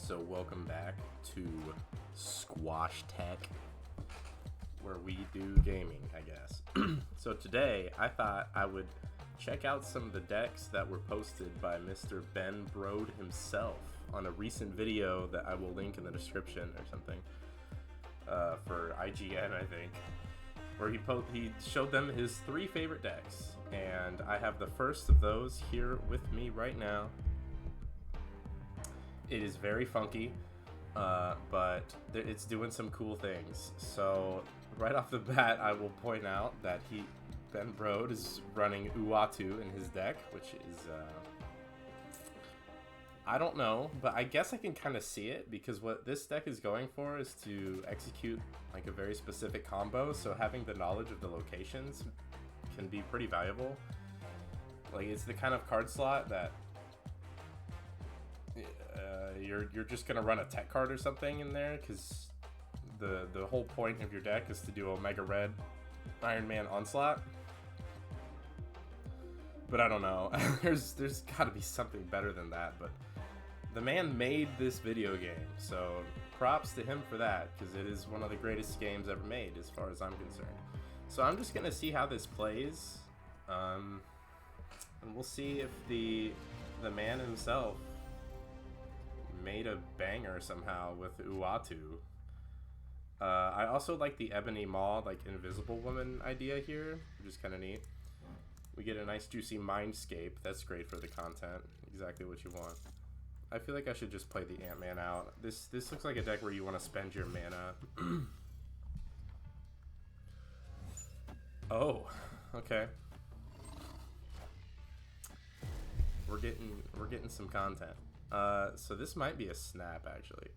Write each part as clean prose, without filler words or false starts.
So welcome back to Squash Tech, where we do gaming, I guess. So today, I thought I would check out some of the decks that were posted by Mr. Ben Brode himself on a recent video that I will link in the description or something for IGN, I think, where he showed them his 3 favorite decks, and I have the first of those here with me right now. It is very funky, but it's doing some cool things. So right off the bat, I will point out that Ben Brode is running Uatu in his deck, which is I don't know, but I guess I can kind of see it, because what this deck is going for is to execute like a very specific combo, so having the knowledge of the locations can be pretty valuable. Like, it's the kind of card slot that you're just gonna run a tech card or something in there, because the whole point of your deck is to do Omega Red Iron Man Onslaught. But I don't know. there's got to be something better than that. But the man made this video game, so props to him for that, because it is one of the greatest games ever made, as far as I'm concerned. So I'm just gonna see how this plays, and we'll see if the man himself made a banger somehow with Uatu. I also like the Ebony Maw, like Invisible Woman idea here, which is kind of neat. We get a nice juicy Mindscape. That's great for the content. Exactly what you want. I feel like I should just play the Ant-Man out. This looks like a deck where you want to spend your mana. Oh, okay. We're getting some content. So this might be a snap, actually,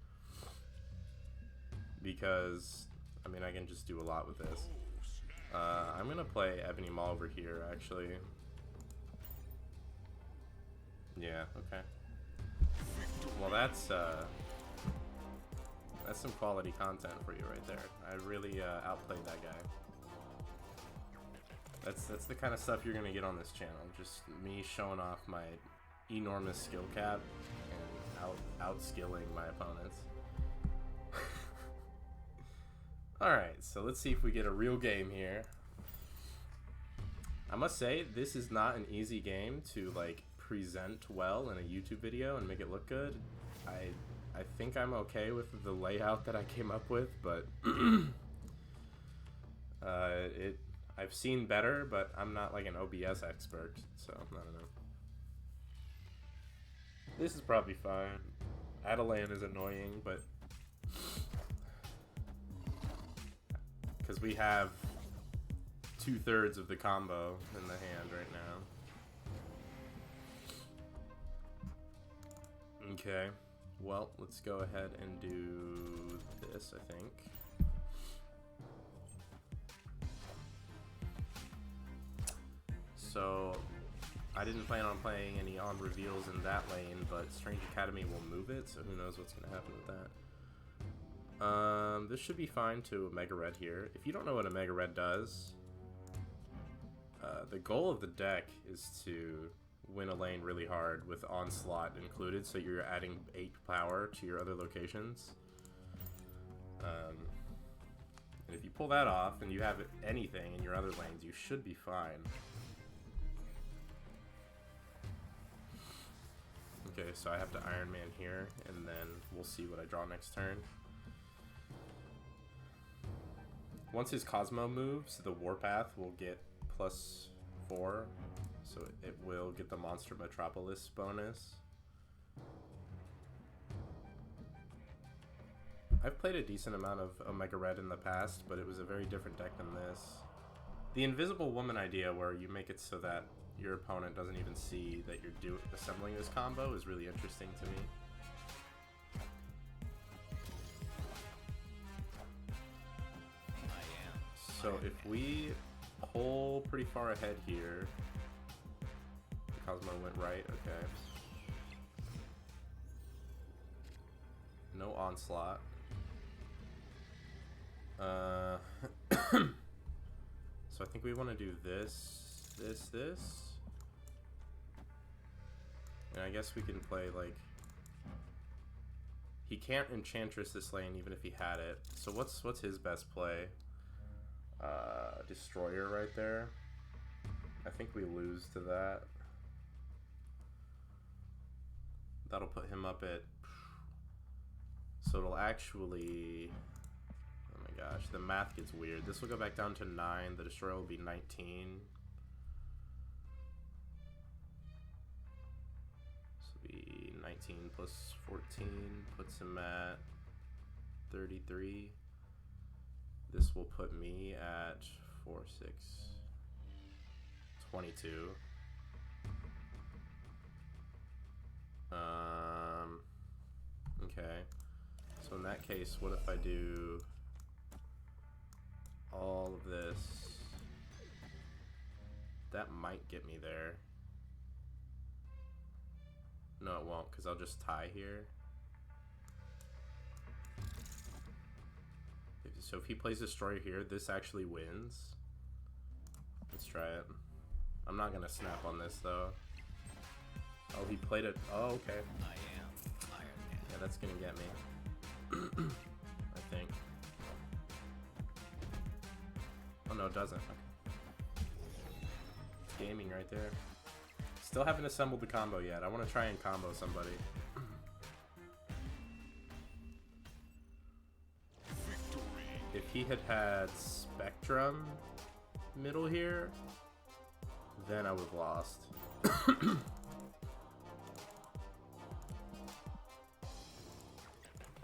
because I mean, I can just do a lot with this. I'm gonna play Ebony Maw over here, actually. Yeah, okay. Well, that's some quality content for you right there. I really outplayed that guy. That's the kind of stuff you're gonna get on this channel. Just me showing off my enormous skill cap and outskilling my opponents. Alright, so let's see if we get a real game here. I must say, this is not an easy game to like present well in a YouTube video and make it look good. I think I'm okay with the layout that I came up with, but I've seen better, but I'm not like an OBS expert, so I don't know. This is probably fine. Adelan is annoying, but because we have 2/3 of the combo in the hand right now. Okay, well, let's go ahead and do this, I think. So, I didn't plan on playing any on reveals in that lane, but Strange Academy will move it, so who knows what's going to happen with that. This should be fine to Omega Red here. If you don't know what Omega Red does, the goal of the deck is to win a lane really hard with Onslaught included, so you're adding 8 power to your other locations. And if you pull that off and you have anything in your other lanes, you should be fine. Okay, so I have to Iron Man here, and then we'll see what I draw next turn. Once his Cosmo moves, the Warpath will get +4, so it will get the Monster Metropolis bonus. I've played a decent amount of Omega Red in the past, but it was a very different deck than this. The Invisible Woman idea, where you make it so that your opponent doesn't even see that you're assembling this combo, is really interesting to me. So if we pull pretty far ahead here, the Cosmo went right, okay. No Onslaught. So I think we want to do this, this. And I guess we can play like He can't Enchantress this lane even if he had it. So what's his best play? Destroyer right there. I think we lose to that. That'll put him up at... So it'll actually... Oh my gosh, the math gets weird. This will go back down to 9. The Destroyer will be 19. This will be 19 plus 14. Puts him at 33. This will put me at 4, 6, 22. Okay. So in that case, what if I do all of this? That might get me there. No, it won't, because I'll just tie here. So if he plays Destroyer here, this actually wins. Let's try it. I'm not gonna snap on this though. Oh, he played it. Oh, okay. I am Iron Man. Yeah, that's gonna get me. I think. Oh no, it doesn't. Okay. It's gaming right there. Still haven't assembled the combo yet. I want to try and combo somebody. If he had Spectrum middle here, then I would have lost.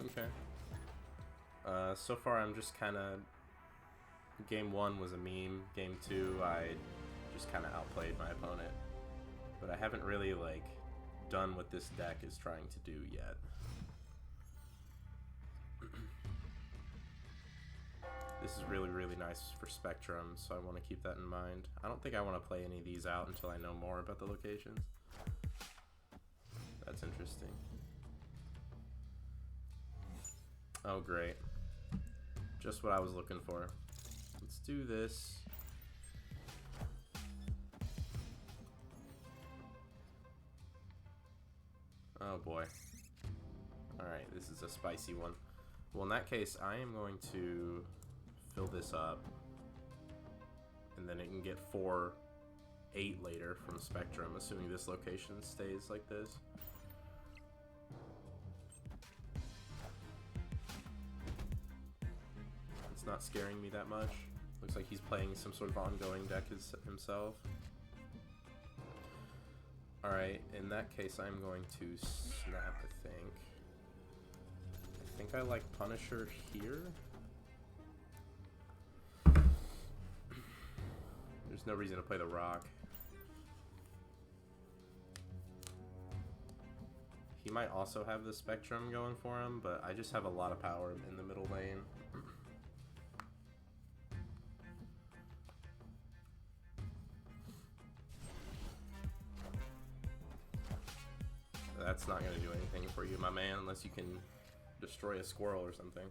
Okay. So far I'm just kind of... Game 1 was a meme. Game 2 I just kind of outplayed my opponent. But I haven't really, like, done what this deck is trying to do yet. This is really, really nice for Spectrum, so I want to keep that in mind. I don't think I want to play any of these out until I know more about the locations. That's interesting. Oh, great. Just what I was looking for. Let's do this. Oh boy. Alright, this is a spicy one. Well, in that case, I am going to fill this up. And then it can get 4, 8 later from Spectrum, assuming this location stays like this. It's not scaring me that much. Looks like he's playing some sort of ongoing deck himself. Alright, in that case I'm going to snap, I think. I think I like Punisher here. There's no reason to play the Rock. He might also have the Spectrum going for him, but I just have a lot of power in the middle lane. That's not going to do anything for you, my man, unless you can destroy a squirrel or something.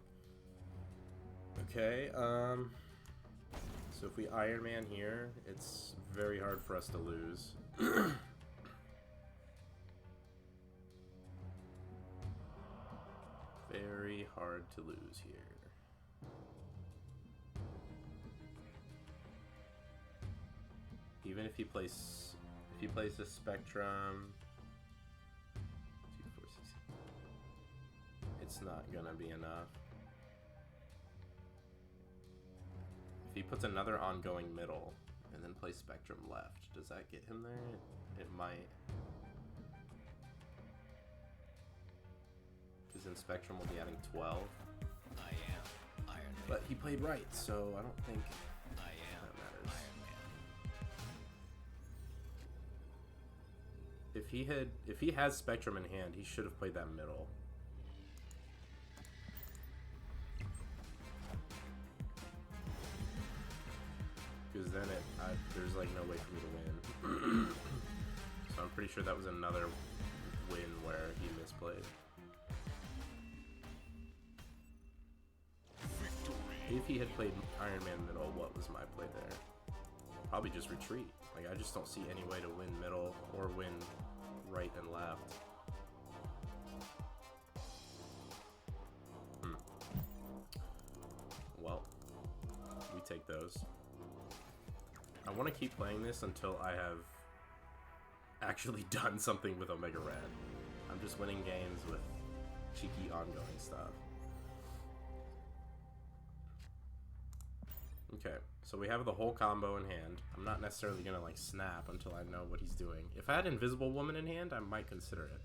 Okay, so if we Iron Man here, it's very hard for us to lose. Very hard to lose here. Even if he plays the Spectrum, it's not gonna be enough. If he puts another ongoing middle and then plays Spectrum left, does that get him there? It might. Because then Spectrum will be adding 12. I am Iron Man. But he played right, so I don't think I am that matters. Iron Man. If he has Spectrum in hand, he should have played that middle. Because then there's like no way for me to win. So I'm pretty sure that was another win where he misplayed. Victory. If he had played Iron Man middle, what was my play there? Probably just retreat. Like, I just don't see any way to win middle or win right and left. those. I want to keep playing this until I have actually done something with Omega Red. I'm just winning games with cheeky ongoing stuff. Okay, so we have the whole combo in hand. I'm not necessarily gonna like snap until I know what he's doing. If I had Invisible Woman in hand, I might consider it.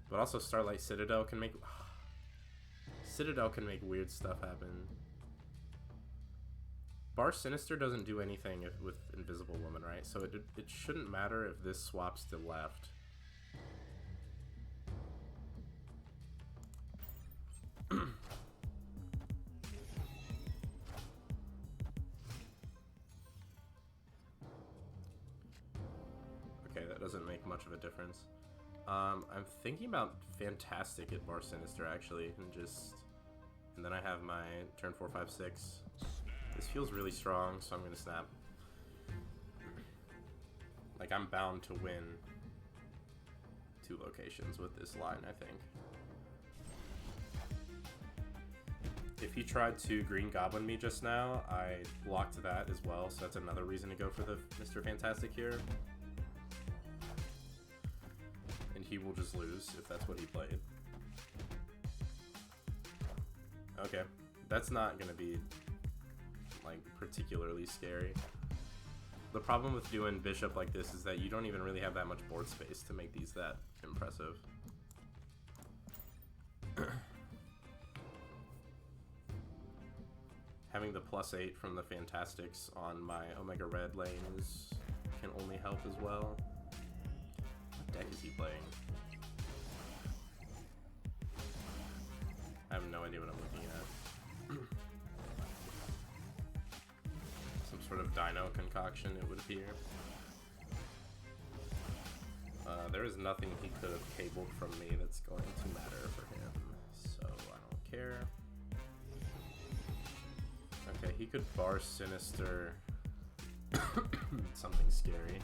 But also Starlight Citadel can make weird stuff happen. Bar Sinister doesn't do anything with Invisible Woman, right? So it shouldn't matter if this swaps to left. Okay, that doesn't make much of a difference. I'm thinking about Fantastic at Bar Sinister, actually, and then I have my turn 4, 5, 6. This feels really strong, so I'm gonna snap. Like, I'm bound to win 2 locations with this line, I think. If he tried to Green Goblin me just now, I blocked that as well, so that's another reason to go for the Mr. Fantastic here. And he will just lose if that's what he played. Okay, that's not gonna be like particularly scary. The problem with doing Bishop like this is that you don't even really have that much board space to make these that impressive. Having the +8 from the Fantastics on my Omega Red lanes can only help as well. What deck is he playing? I have no idea what I'm looking at. Some sort of dino concoction, it would appear. There is nothing he could have cabled from me that's going to matter for him, so I don't care. Okay, he could Bar Sinister something scary.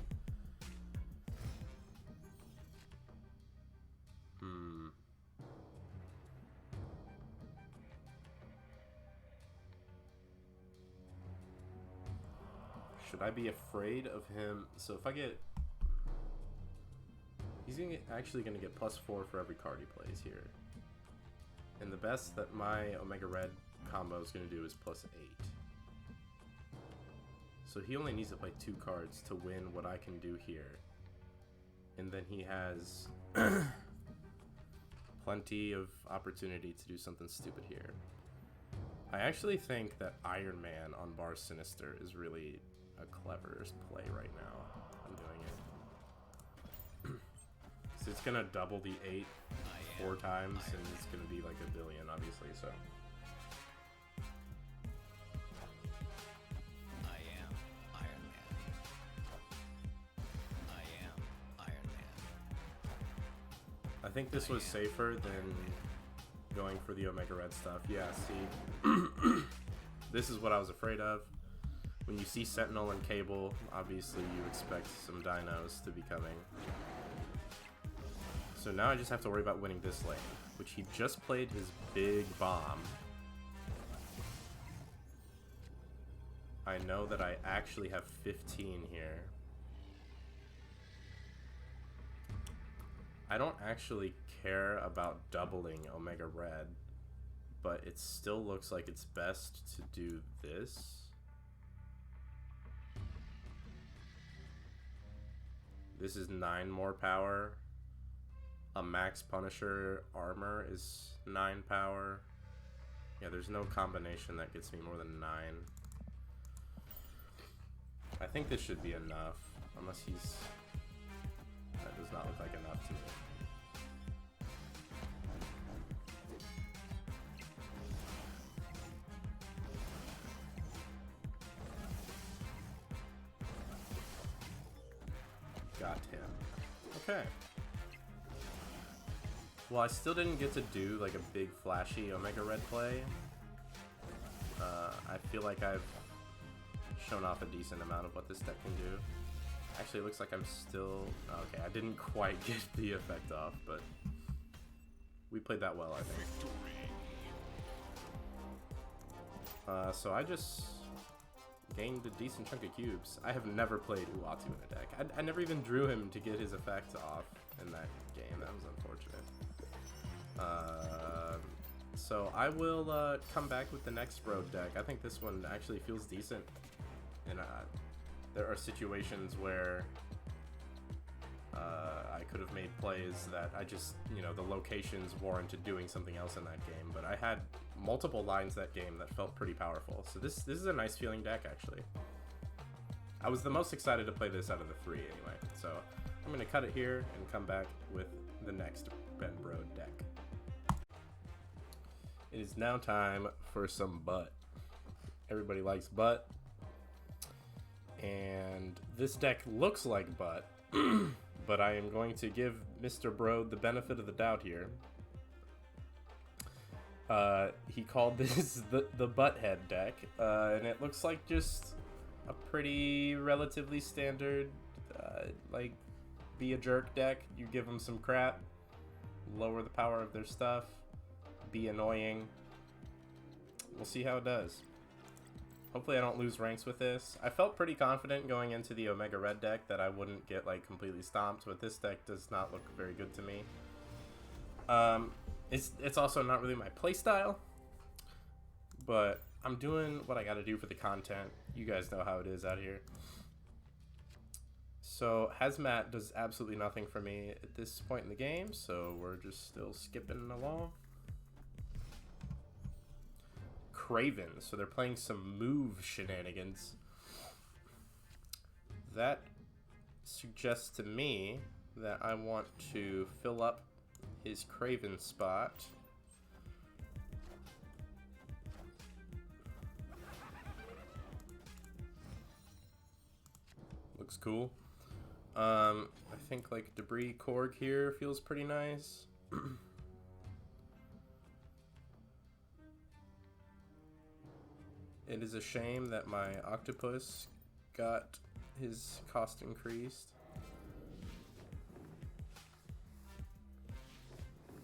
Should I be afraid of him? So if I get... He's actually going to get +4 for every card he plays here. And the best that my Omega Red combo is going to do is +8. So he only needs to play 2 cards to win what I can do here. And then he has plenty of opportunity to do something stupid here. I actually think that Iron Man on Bar Sinister is really a clever play right now. I'm doing it. So it's gonna double the 8 4 times, and it's gonna be like a billion, obviously, so. I am Iron Man. I am Iron Man. I think this was safer than going for the Omega Red stuff. Yeah, see, this is what I was afraid of. When you see Sentinel and Cable, obviously you expect some dinos to be coming. So now I just have to worry about winning this lane, which he just played his big bomb. I know that I actually have 15 here. I don't actually care about doubling Omega Red, but it still looks like it's best to do this. This is 9 more power. A max Punisher armor is 9 power. Yeah, there's no combination that gets me more than 9. I think this should be enough, unless he's... That does not look like enough to me. Got him. Okay. Well, I still didn't get to do like a big flashy Omega Red play. I feel like I've shown off a decent amount of what this deck can do. Actually, it looks like I'm still... Okay, I didn't quite get the effect off, but we played that well, I think. So I just gained a decent chunk of cubes. I have never played Uatu in a deck. I never even drew him to get his effect off in that game. That was unfortunate. So I will come back with the next Brode deck. I think this one actually feels decent. And there are situations where I could have made plays that I just, you know, the locations warranted doing something else in that game. But I had multiple lines that game that felt pretty powerful. So this is a nice feeling deck, actually. I was the most excited to play this out of the three anyway. So I'm going to cut it here and come back with the next Ben Brode deck. It is now time for some butt. Everybody likes butt. And this deck looks like butt, but I am going to give Mr. Brode the benefit of the doubt here. He called this the Butthead deck, and it looks like just a pretty relatively standard, like, be a jerk deck. You give them some crap, lower the power of their stuff, be annoying. We'll see how it does. Hopefully I don't lose ranks with this. I felt pretty confident going into the Omega Red deck that I wouldn't get, like, completely stomped, but this deck does not look very good to me. It's also not really my playstyle, but I'm doing what I gotta do for the content. You guys know how it is out here. So Hazmat does absolutely nothing for me at this point in the game, so we're just still skipping along. Craven, so they're playing some move shenanigans. That suggests to me that I want to fill up his Craven spot. Looks cool. I think like Debris Korg here feels pretty nice. It is a shame that my Octopus got his cost increased,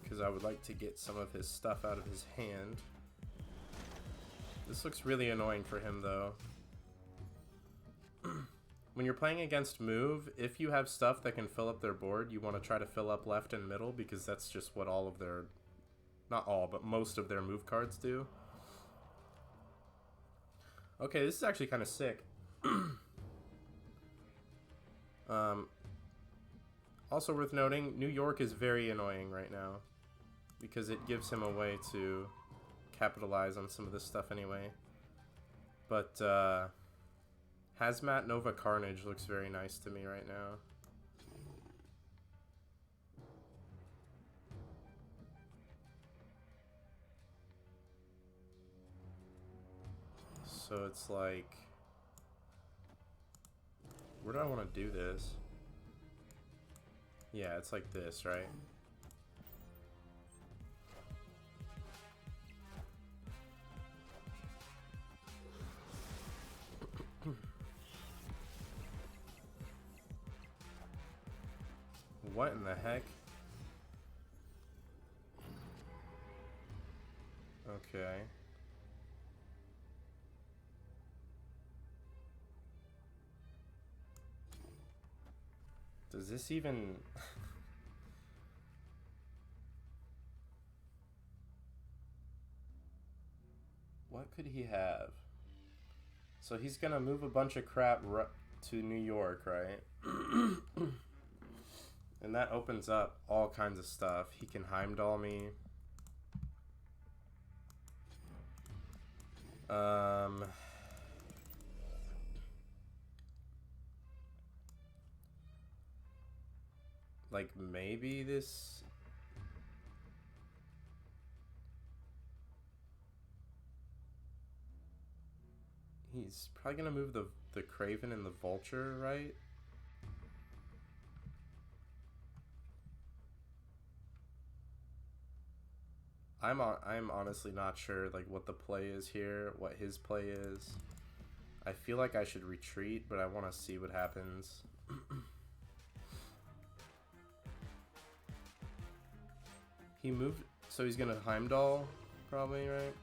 because I would like to get some of his stuff out of his hand. This looks really annoying for him though. When you're playing against move, if you have stuff that can fill up their board, you want to try to fill up left and middle, because that's just what all of their, not all, but most of their move cards do. Okay, this is actually kind of sick. Also worth noting, New York is very annoying right now, because it gives him a way to capitalize on some of this stuff anyway. But Hazmat Nova Carnage looks very nice to me right now. So it's like, where do I want to do this? Yeah, it's like this, right? What in the heck? Okay. Does this even... What could he have? So he's gonna move a bunch of crap to New York, right? And that opens up all kinds of stuff. He can Heimdall me. Like maybe this... He's probably gonna move the Craven and the Vulture, right? I'm honestly not sure like what the play is here, what his play is. I feel like I should retreat, but I want to see what happens. He moved, so he's gonna Heimdall, probably, right?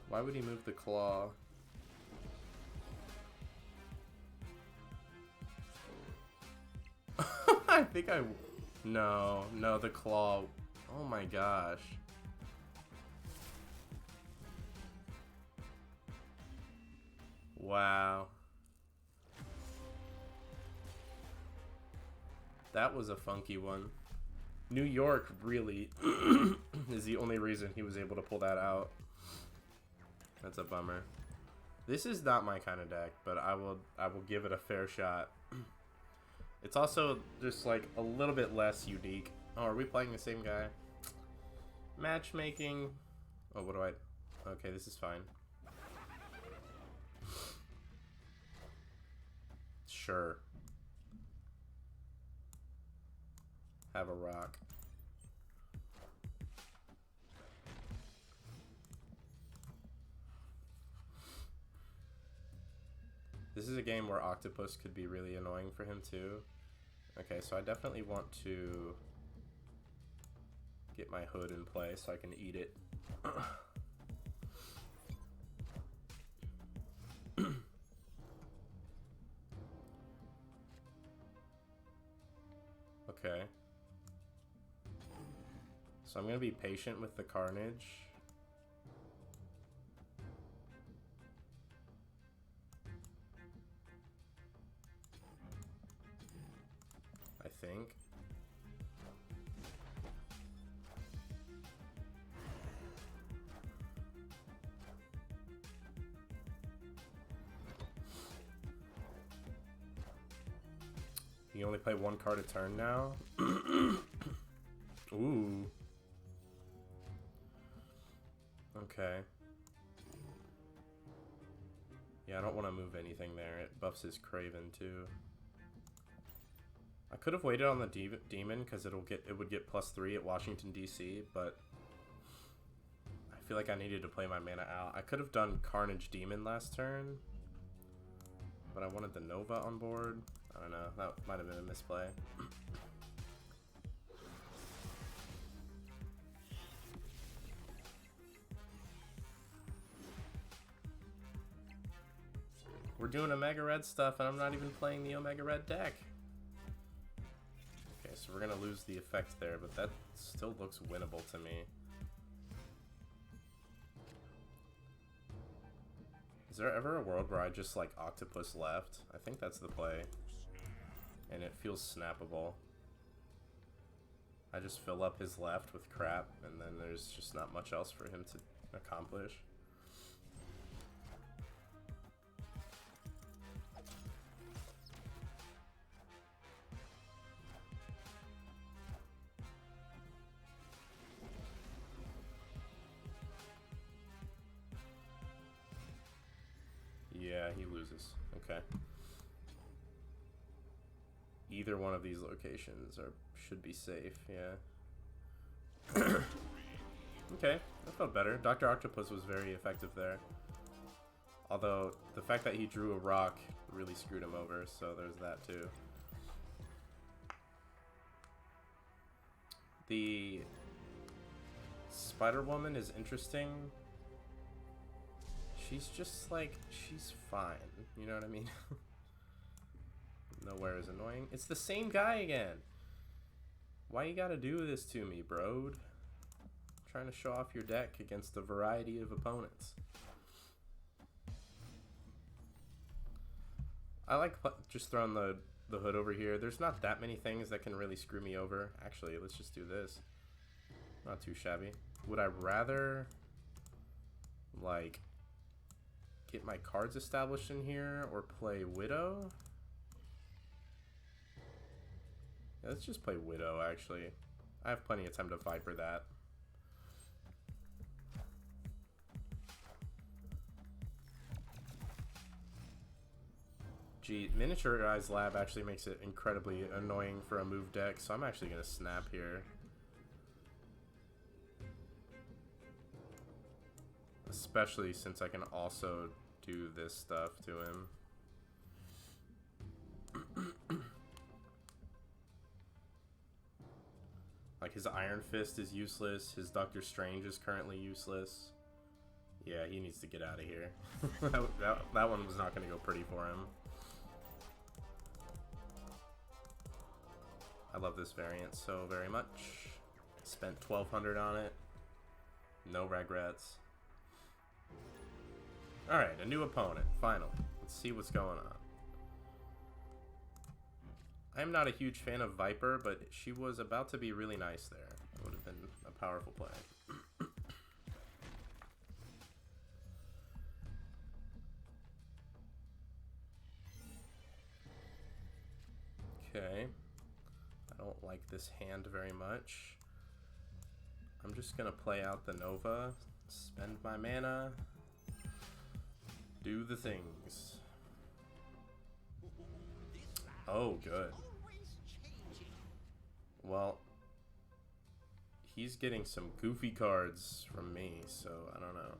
Why would he move the claw? I think I... No, the claw. Oh my gosh. Wow. That was a funky one. New York really is the only reason he was able to pull that out. That's a bummer. This is not my kind of deck, but I will give it a fair shot. It's also just like a little bit less unique. Oh, are we playing the same guy? Matchmaking. Oh, what do I... Okay, this is fine. Sure. Have a rock. This is a game where Octopus could be really annoying for him too. Okay, so I definitely want to get my hood in play so I can eat it. Okay. So I'm going to be patient with the Carnage. I think. You only play one card a turn now? Ooh. Okay. Yeah, I don't want to move anything there. It buffs his Craven too. I could have waited on the demon because it would get +3 at Washington DC, but I feel like I needed to play my mana out. I could have done Carnage Demon last turn, but I wanted the Nova on board. I don't know. That might have been a misplay. We're doing Omega Red stuff, and I'm not even playing the Omega Red deck. Okay, so we're gonna lose the effect there, but that still looks winnable to me. Is there ever a world where I just like Octopus left? I think that's the play. And it feels snappable. I just fill up his left with crap, and then there's just not much else for him to accomplish. Yeah, he loses. Okay. Either one of these locations should be safe, yeah. Okay, that felt better. Dr. Octopus was very effective there. Although, the fact that he drew a rock really screwed him over, so there's that too. The Spider-Woman is interesting. She's just like, she's fine. You know what I mean? Nowhere is annoying. It's the same guy again. Why you gotta do this to me, Brode? Trying to show off your deck against a variety of opponents. I like just throwing the hood over here. There's not that many things that can really screw me over. Actually, let's just do this. Not too shabby. Would I rather, like, get my cards established in here or play Widow? Yeah, let's just play Widow, actually. I have plenty of time to Viper that. Gee, Miniature Guy's Lab actually makes it incredibly annoying for a move deck, so I'm actually going to snap here. Especially since I can also do this stuff to him. Like, his Iron Fist is useless, his Doctor Strange is currently useless. Yeah, he needs to get out of here. That one was not going to go pretty for him. I love this variant so very much. Spent 1,200 on it. No regrets. Alright, a new opponent, finally. Let's see what's going on. I'm not a huge fan of Viper, but she was about to be really nice there. It would have been a powerful play. Okay. I don't like this hand very much. I'm just gonna play out the Nova, spend my mana, do the things. Oh, good. Well, he's getting some goofy cards from me, so I don't know.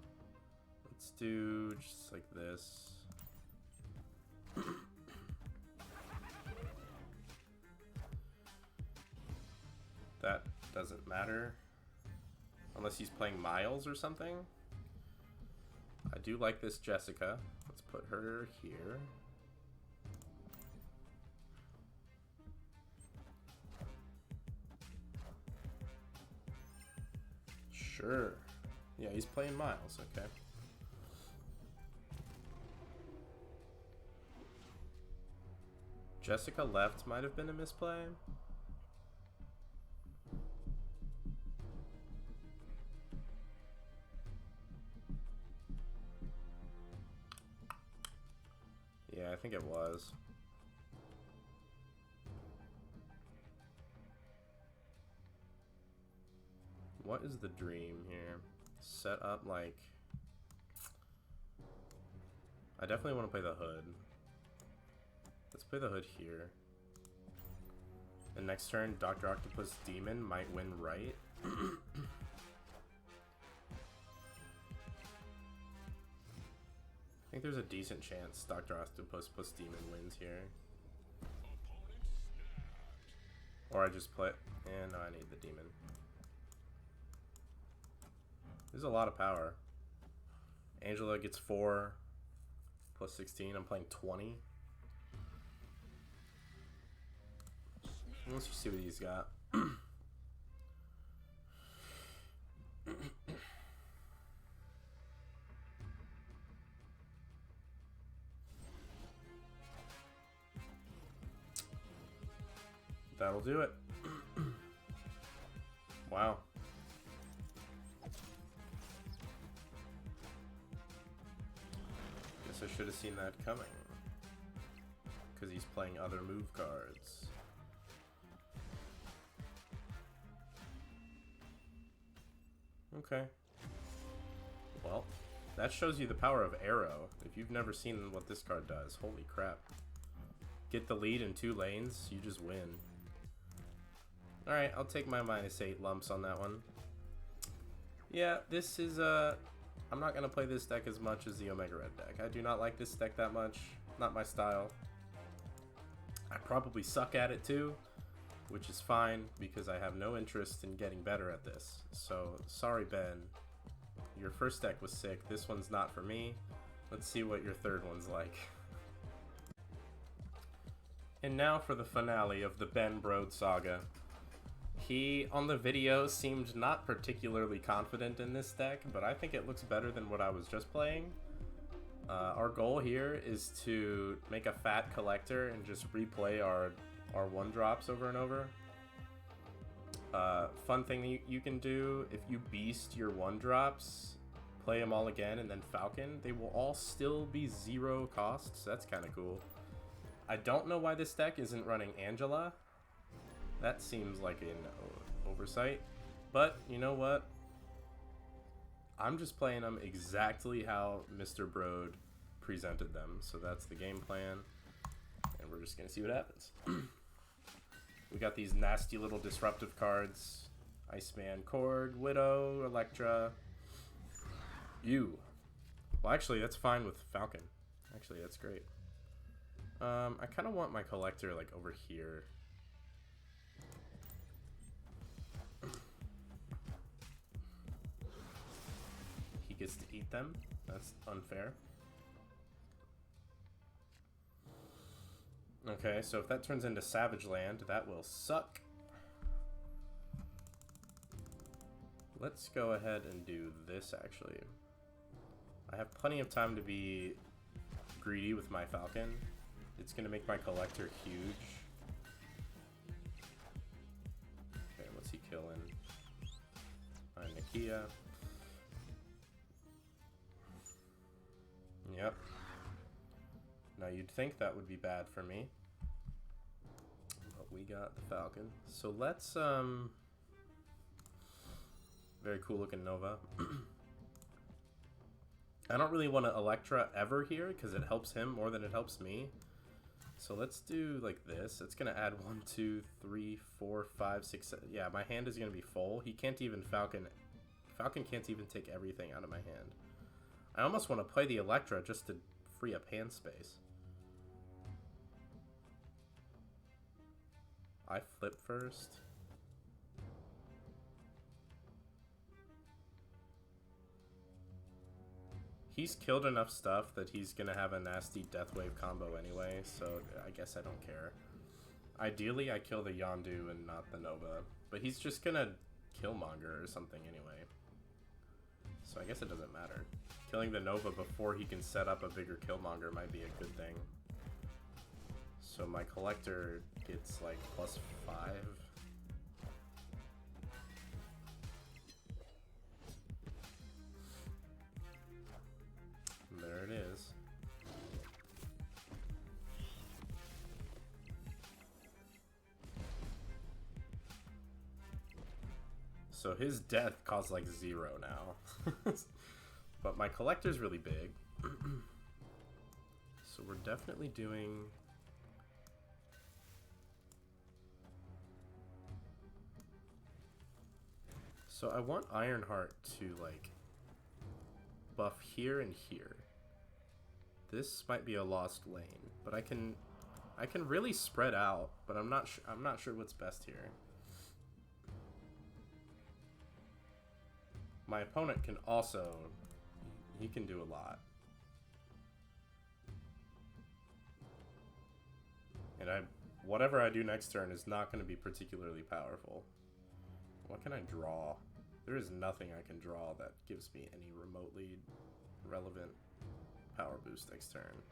Let's do just like this. That doesn't matter. Unless he's playing Miles or something. I do like this Jessica. Let's put her here. Sure. Yeah, he's playing Miles, okay. Jessica left might have been a misplay. Yeah, I think it was. What is the dream here? Set up like... I definitely want to play the Hood. Let's play the Hood here. And next turn, Dr. Octopus Demon might win right. I think there's a decent chance Dr. Octopus plus Demon wins here. Or I just play... And no, I need the Demon. There's a lot of power. Angela gets 4 plus 16. I'm playing 20. Let's just see what he's got. That'll do it. Wow. Guess I should have seen that coming. Because he's playing other move cards. Okay. Well, that shows you the power of Arrow. If you've never seen what this card does, holy crap. Get the lead in 2 lanes, you just win. Alright, I'll take my -8 lumps on that one. Yeah, this is, I'm not going to play this deck as much as the Omega Red deck. I do not like this deck that much. Not my style. I probably suck at it too, which is fine because I have no interest in getting better at this. So, sorry Ben. Your first deck was sick. This one's not for me. Let's see what your third one's like. And now for the finale of the Ben Brode saga. He, on the video, seemed not particularly confident in this deck, but I think it looks better than what I was just playing. Our goal here is to make a fat collector and just replay our 1-drops over and over. Fun thing you can do, if you beast your 1-drops, play them all again, and then Falcon, they will all still be 0 costs. That's kind of cool. I don't know why this deck isn't running Angela. That seems like an oversight. But, you know what? I'm just playing them exactly how Mr. Brode presented them. So that's the game plan. And we're just going to see what happens. We got these nasty little disruptive cards. Iceman, Cord, Widow, Electra. You. Well, actually, that's fine with Falcon. Actually, that's great. I kind of want my collector, like, over here. gets to eat them. That's unfair. Okay, so if that turns into Savage Land, that will suck. Let's go ahead and do this, actually. I have plenty of time to be greedy with my Falcon. It's going to make my collector huge. Okay, what's he killing? Nakia. Yep. Now you'd think that would be bad for me. But we got the Falcon. So let's, very cool looking Nova. I don't really want to Electra ever here because it helps him more than it helps me. So let's do like this. It's going to add 1, 2, 3, 4, 5, 6, 7. Yeah, my hand is going to be full. He can't even Falcon. Falcon can't even take everything out of my hand. I almost want to play the Electra just to free up hand space. I flip first. He's killed enough stuff that he's gonna have a nasty death wave combo anyway, so I guess I don't care. Ideally, I kill the Yondu and not the Nova, but he's just gonna Killmonger or something anyway. So I guess it doesn't matter. Killing the Nova before he can set up a bigger Killmonger might be a good thing. So my collector gets like +5. There it is. So his death caused like 0 now. But my collector's really big. So we're definitely doing... So I want Ironheart to like buff here and here. This might be a lost lane, but I can really spread out, but I'm not sure what's best here. My opponent can also, he can do a lot. And whatever I do next turn is not going to be particularly powerful. What can I draw? There is nothing I can draw that gives me any remotely relevant power boost next turn.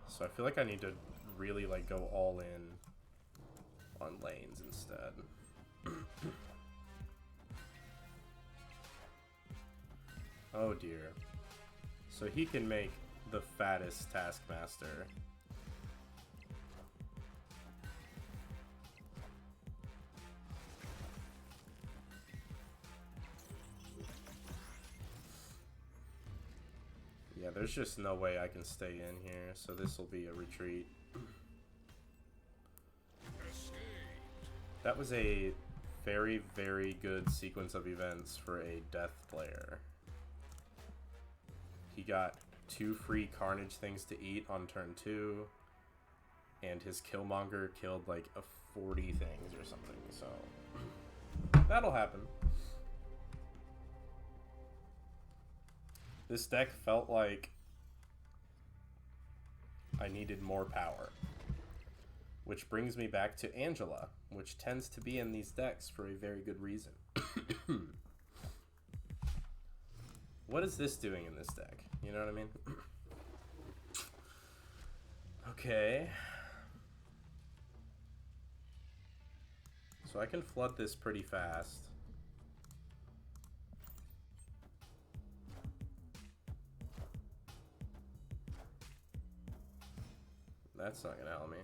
So I feel like I need to really like go all in on lanes instead. Oh dear. So he can make the fattest Taskmaster. Yeah, there's just no way I can stay in here, so this will be a retreat. That was a very, very good sequence of events for a death player. He got 2 free Carnage things to eat on turn 2, and his Killmonger killed like 40 things or something, so that'll happen. This deck felt like I needed more power. Which brings me back to Angela, which tends to be in these decks for a very good reason. What is this doing in this deck? You know what I mean? Okay. So I can flood this pretty fast. That's not gonna help me.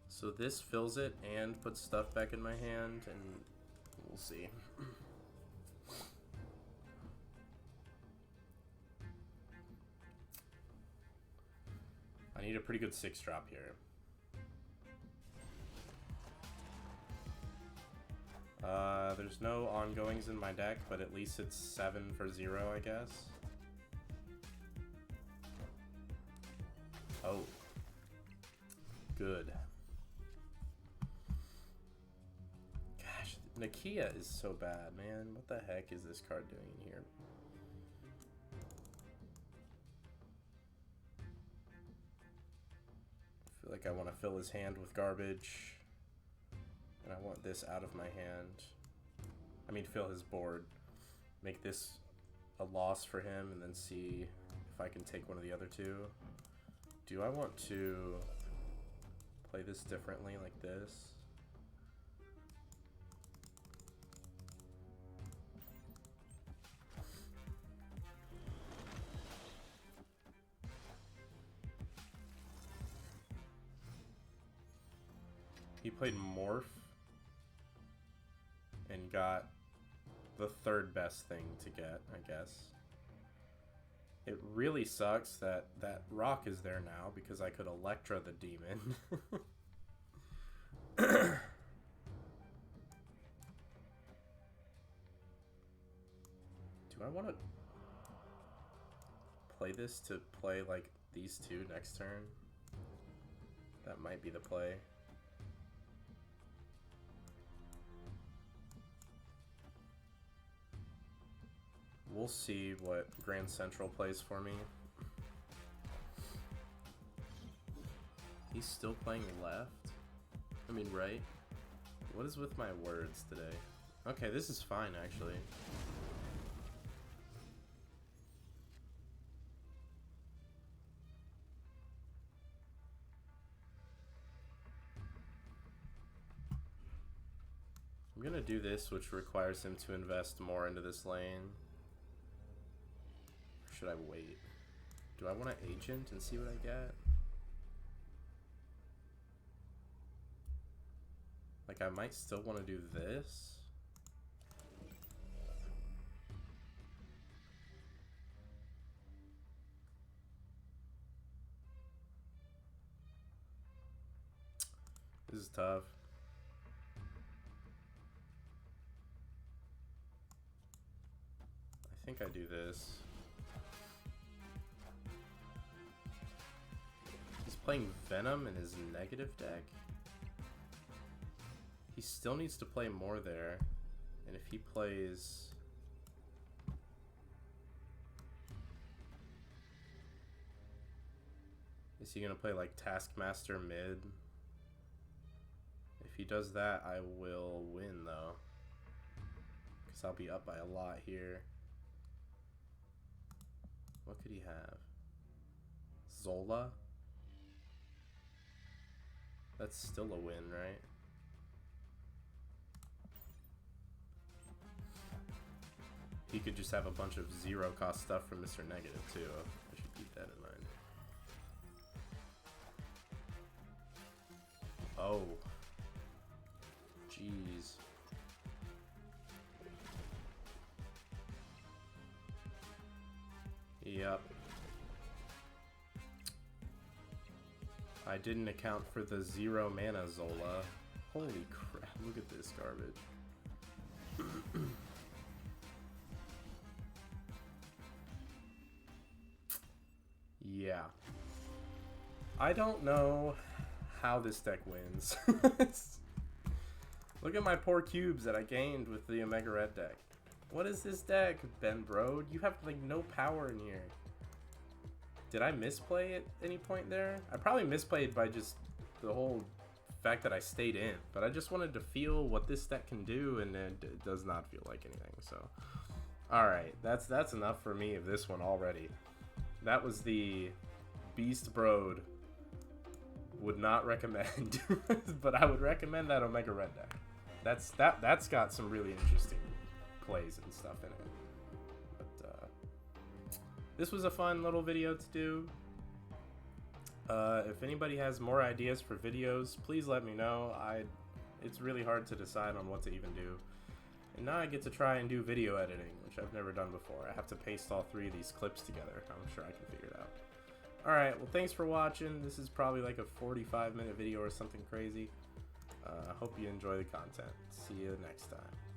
So this fills it and puts stuff back in my hand, and we'll see. I need a pretty good 6-drop here. There's no ongoings in my deck, but at least it's 7 for 0, I guess. Oh. Good. Nakia is so bad, man. What the heck is this card doing in here? I feel like I want to fill his hand with garbage. And I want this out of my hand. I mean, fill his board. Make this a loss for him and then see if I can take one of the other two. Do I want to play this differently like this? He played Morph and got the third best thing to get, I guess. It really sucks that that rock is there now because I could Electra the demon. Do I want to play this to play like these two next turn? That might be the play. We'll see what Grand Central plays for me. He's still playing left? I mean, right? What is with my words today? Okay, this is fine, actually. I'm gonna do this, which requires him to invest more into this lane. Should I wait? Do I want to agent and see what I get? Like, I might still want to do this. This is tough. I think I do this. Playing Venom in his negative deck. He still needs to play more there. And if he plays... Is he going to play like Taskmaster mid? If he does that, I will win though. Because I'll be up by a lot here. What could he have? Zola? That's still a win, right? He could just have a bunch of zero cost stuff from Mr. Negative too. I should keep that in mind. Oh. Jeez. Yep. I didn't account for the 0 mana Zola. Holy crap, look at this garbage. Yeah. I don't know how this deck wins. Look at my poor cubes that I gained with the Omega Red deck. What is this deck, Ben Brode? You have like no power in here. Did I misplay at any point there? I probably misplayed by just the whole fact that I stayed in. But I just wanted to feel what this deck can do, and it does not feel like anything. So, alright. That's enough for me of this one already. That was the Beast Brode. Would not recommend. But I would recommend that Omega Red deck. That's got some really interesting plays and stuff in it. This was a fun little video to do. If anybody has more ideas for videos, please let me know. It's really hard to decide on what to even do. And now I get to try and do video editing, which I've never done before. I have to paste all 3 of these clips together. I'm sure I can figure it out. Alright, well thanks for watching. This is probably like a 45-minute video or something crazy. I hope you enjoy the content. See you next time.